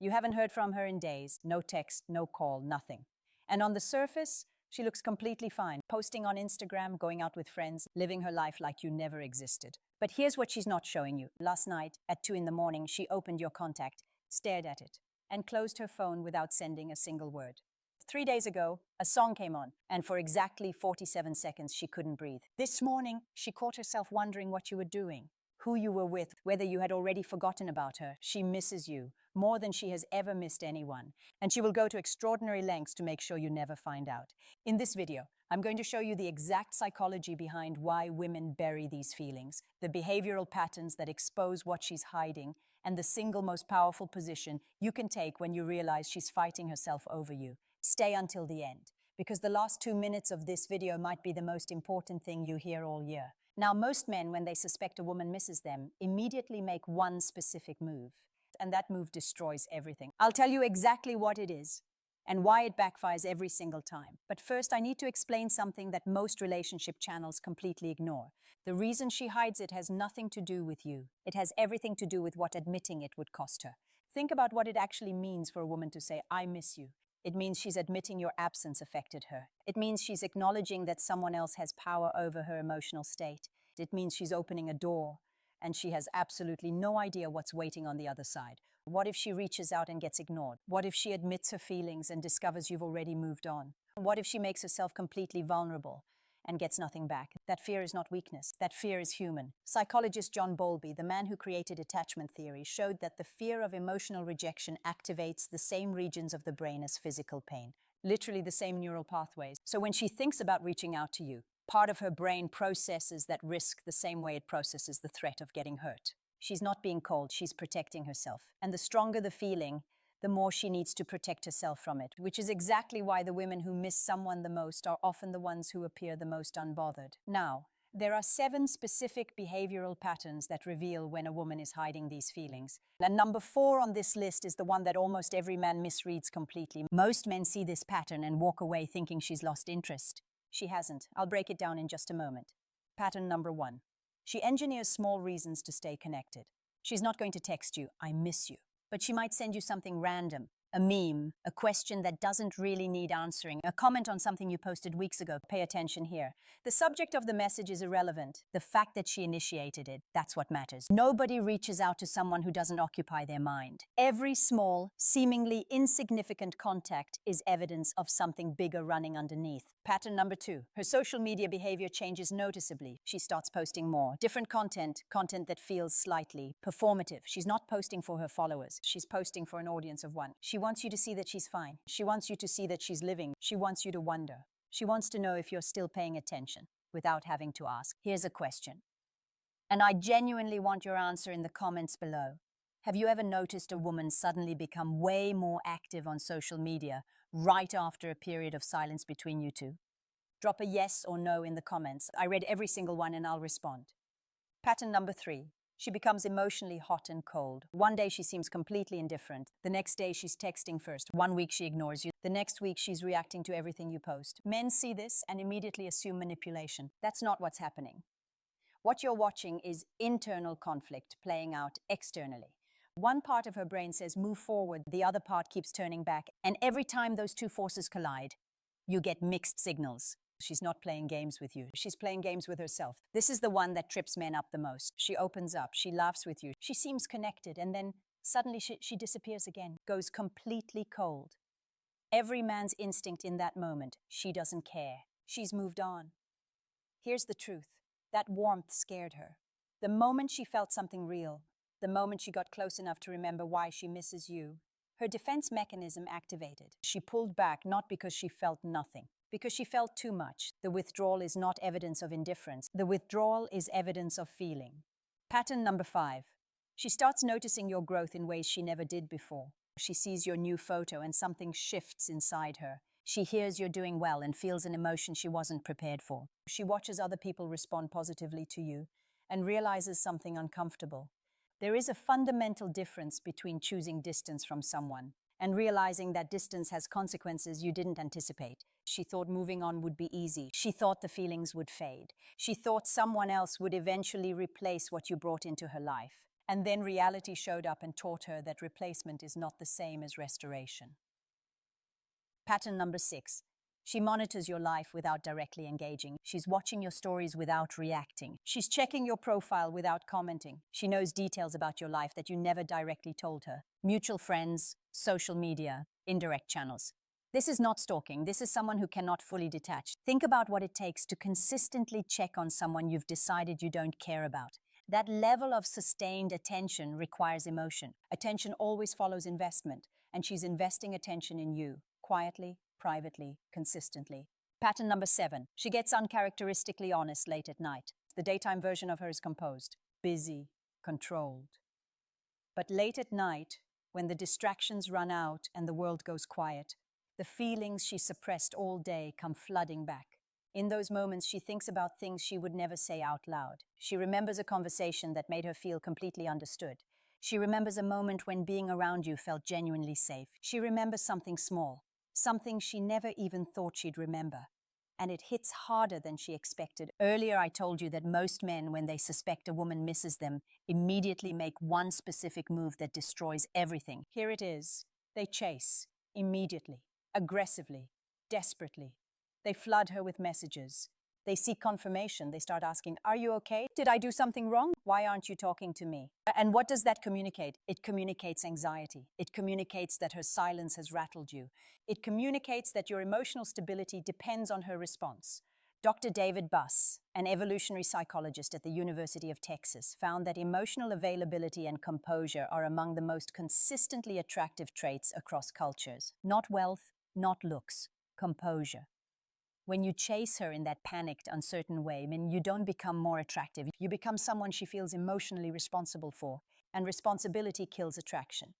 You haven't heard from her in days, no text, no call, nothing. And on the surface, she looks completely fine, posting on Instagram, going out with friends, living her life like you never existed. But here's what she's not showing you. Last night, at 2 in the morning, she opened your contact, stared at it, and closed her phone without sending a single word. 3 days ago, a song came on, and for exactly 47 seconds, she couldn't breathe. This morning, she caught herself wondering what you were doing, who you were with, whether you had already forgotten about her. She misses you more than she has ever missed anyone, and she will go to extraordinary lengths to make sure you never find out. In this video, I'm going to show you the exact psychology behind why women bury these feelings, the behavioral patterns that expose what she's hiding, and the single most powerful position you can take when you realize she's fighting herself over you. Stay until the end, because the last 2 minutes of this video might be the most important thing you hear all year. Now, most men, when they suspect a woman misses them, immediately make one specific move, and that move destroys everything. I'll tell you exactly what it is and why it backfires every single time. But first, I need to explain something that most relationship channels completely ignore. The reason she hides it has nothing to do with you. It has everything to do with what admitting it would cost her. Think about what it actually means for a woman to say, "I miss you." It means she's admitting your absence affected her. It means she's acknowledging that someone else has power over her emotional state. It means she's opening a door, and she has absolutely no idea what's waiting on the other side. What if she reaches out and gets ignored? What if she admits her feelings and discovers you've already moved on? What if she makes herself completely vulnerable and gets nothing back? That fear is not weakness. That fear is human. Psychologist John Bowlby, the man who created attachment theory, showed that the fear of emotional rejection activates the same regions of the brain as physical pain, literally the same neural pathways. So when she thinks about reaching out to you, part of her brain processes that risk the same way it processes the threat of getting hurt. She's not being cold, she's protecting herself. And the stronger the feeling, the more she needs to protect herself from it, which is exactly why the women who miss someone the most are often the ones who appear the most unbothered. Now, there are 7 specific behavioral patterns that reveal when a woman is hiding these feelings. And number 4 on this list is the one that almost every man misreads completely. Most men see this pattern and walk away thinking she's lost interest. She hasn't. I'll break it down in just a moment. Pattern number 1. She engineers small reasons to stay connected. She's not going to text you, "I miss you," but she might send you something random, a meme, a question that doesn't really need answering, a comment on something you posted weeks ago. Pay attention here. The subject of the message is irrelevant. The fact that she initiated it, that's what matters. Nobody reaches out to someone who doesn't occupy their mind. Every small, seemingly insignificant contact is evidence of something bigger running underneath. Pattern number 2. Her social media behavior changes noticeably. She starts posting more. Different content that feels slightly performative. She's not posting for her followers. She's posting for an audience of one. She wants you to see that she's fine. She wants you to see that she's living. She wants you to wonder. She wants to know if you're still paying attention without having to ask. Here's a question, and I genuinely want your answer in the comments below. Have you ever noticed a woman suddenly become way more active on social media right after a period of silence between you two? Drop a yes or no in the comments. I read every single one and I'll respond. Pattern number 3. She becomes emotionally hot and cold. One day she seems completely indifferent. The next day she's texting first. 1 week she ignores you. The next week she's reacting to everything you post. Men see this and immediately assume manipulation. That's not what's happening. What you're watching is internal conflict playing out externally. One part of her brain says move forward, the other part keeps turning back, and every time those two forces collide, you get mixed signals. She's not playing games with you. She's playing games with herself. This is the one that trips men up the most. She opens up, she laughs with you, she seems connected, and then suddenly she disappears again, goes completely cold. Every man's instinct in that moment, she doesn't care. She's moved on. Here's the truth. That warmth scared her. The moment she felt something real, the moment she got close enough to remember why she misses you, her defense mechanism activated. She pulled back not because she felt nothing, because she felt too much. The withdrawal is not evidence of indifference. The withdrawal is evidence of feeling. Pattern number 5. She starts noticing your growth in ways she never did before. She sees your new photo and something shifts inside her. She hears you're doing well and feels an emotion she wasn't prepared for. She watches other people respond positively to you and realizes something uncomfortable. There is a fundamental difference between choosing distance from someone and realizing that distance has consequences you didn't anticipate. She thought moving on would be easy. She thought the feelings would fade. She thought someone else would eventually replace what you brought into her life. And then reality showed up and taught her that replacement is not the same as restoration. Pattern number 6. She monitors your life without directly engaging. She's watching your stories without reacting. She's checking your profile without commenting. She knows details about your life that you never directly told her. Mutual friends, social media, indirect channels. This is not stalking. This is someone who cannot fully detach. Think about what it takes to consistently check on someone you've decided you don't care about. That level of sustained attention requires emotion. Attention always follows investment, and she's investing attention in you, quietly, privately, consistently. Pattern number 7. She gets uncharacteristically honest late at night. The daytime version of her is composed, busy, controlled. But late at night, when the distractions run out and the world goes quiet, the feelings she suppressed all day come flooding back. In those moments, she thinks about things she would never say out loud. She remembers a conversation that made her feel completely understood. She remembers a moment when being around you felt genuinely safe. She remembers something small, something she never even thought she'd remember. And it hits harder than she expected. Earlier, I told you that most men, when they suspect a woman misses them, immediately make one specific move that destroys everything. Here it is. They chase, immediately, aggressively, desperately. They flood her with messages. They seek confirmation. They start asking, "Are you okay? Did I do something wrong? Why aren't you talking to me?" And what does that communicate? It communicates anxiety. It communicates that her silence has rattled you. It communicates that your emotional stability depends on her response. Dr. David Buss, an evolutionary psychologist at the University of Texas, found that emotional availability and composure are among the most consistently attractive traits across cultures. Not wealth, not looks, composure. When you chase her in that panicked, uncertain way, you don't become more attractive. You become someone she feels emotionally responsible for, and responsibility kills attraction.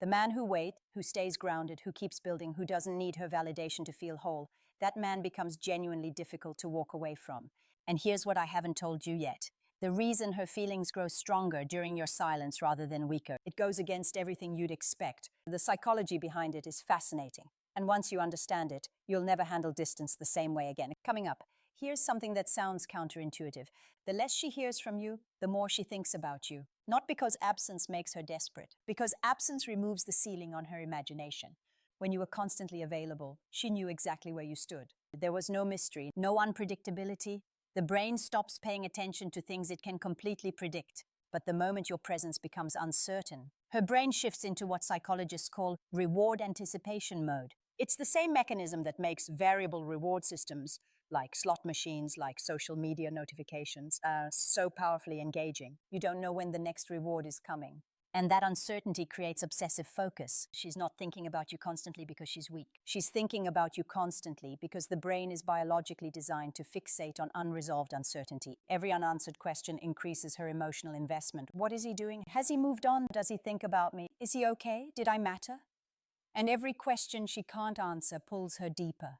The man who waits, who stays grounded, who keeps building, who doesn't need her validation to feel whole, that man becomes genuinely difficult to walk away from. And here's what I haven't told you yet. The reason her feelings grow stronger during your silence rather than weaker. It goes against everything you'd expect. The psychology behind it is fascinating. And once you understand it, you'll never handle distance the same way again. Coming up, here's something that sounds counterintuitive. The less she hears from you, the more she thinks about you. Not because absence makes her desperate, because absence removes the ceiling on her imagination. When you were constantly available, she knew exactly where you stood. There was no mystery, no unpredictability. The brain stops paying attention to things it can completely predict. But the moment your presence becomes uncertain, her brain shifts into what psychologists call reward anticipation mode. It's the same mechanism that makes variable reward systems, like slot machines, like social media notifications, so powerfully engaging. You don't know when the next reward is coming. And that uncertainty creates obsessive focus. She's not thinking about you constantly because she's weak. She's thinking about you constantly because the brain is biologically designed to fixate on unresolved uncertainty. Every unanswered question increases her emotional investment. What is he doing? Has he moved on? Does he think about me? Is he okay? Did I matter? And every question she can't answer pulls her deeper.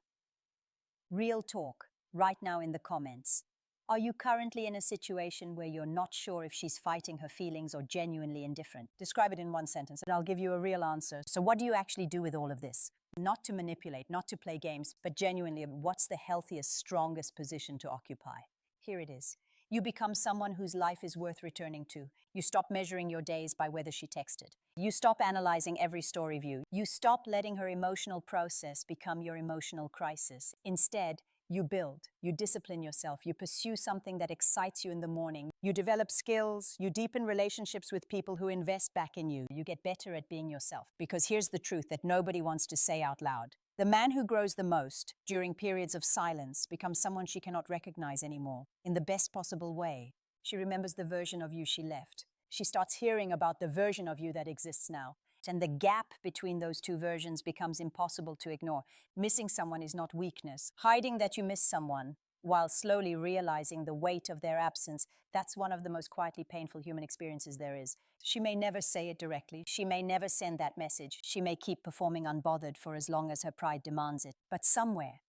Real talk, right now in the comments. Are you currently in a situation where you're not sure if she's fighting her feelings or genuinely indifferent? Describe it in one sentence and I'll give you a real answer. So what do you actually do with all of this? Not to manipulate, not to play games, but genuinely, what's the healthiest, strongest position to occupy? Here it is. You become someone whose life is worth returning to. You stop measuring your days by whether she texted. You stop analyzing every story view. You stop letting her emotional process become your emotional crisis. Instead, you build, you discipline yourself, you pursue something that excites you in the morning. You develop skills, you deepen relationships with people who invest back in you. You get better at being yourself. Because here's the truth that nobody wants to say out loud. The man who grows the most during periods of silence becomes someone she cannot recognize anymore, in the best possible way. She remembers the version of you she left. She starts hearing about the version of you that exists now. And the gap between those two versions becomes impossible to ignore. Missing someone is not weakness. Hiding that you miss someone while slowly realizing the weight of their absence, that's one of the most quietly painful human experiences there is. She may never say it directly. She may never send that message. She may keep performing unbothered for as long as her pride demands it. But somewhere,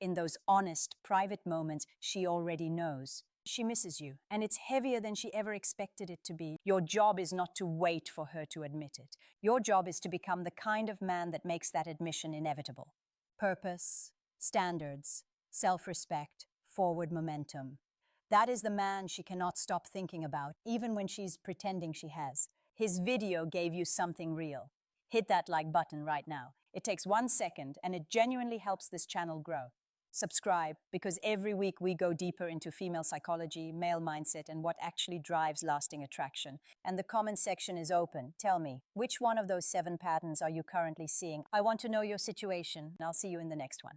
in those honest, private moments, she already knows. She misses you, and it's heavier than she ever expected it to be. Your job is not to wait for her to admit it. Your job is to become the kind of man that makes that admission inevitable. Purpose, standards, self-respect, forward momentum. That is the man she cannot stop thinking about, even when she's pretending she has. His video gave you something real. Hit that like button right now. It takes 1 second and it genuinely helps this channel grow. Subscribe, because every week we go deeper into female psychology, male mindset, and what actually drives lasting attraction. And the comment section is open. Tell me, which one of those 7 patterns are you currently seeing? I want to know your situation, and I'll see you in the next one.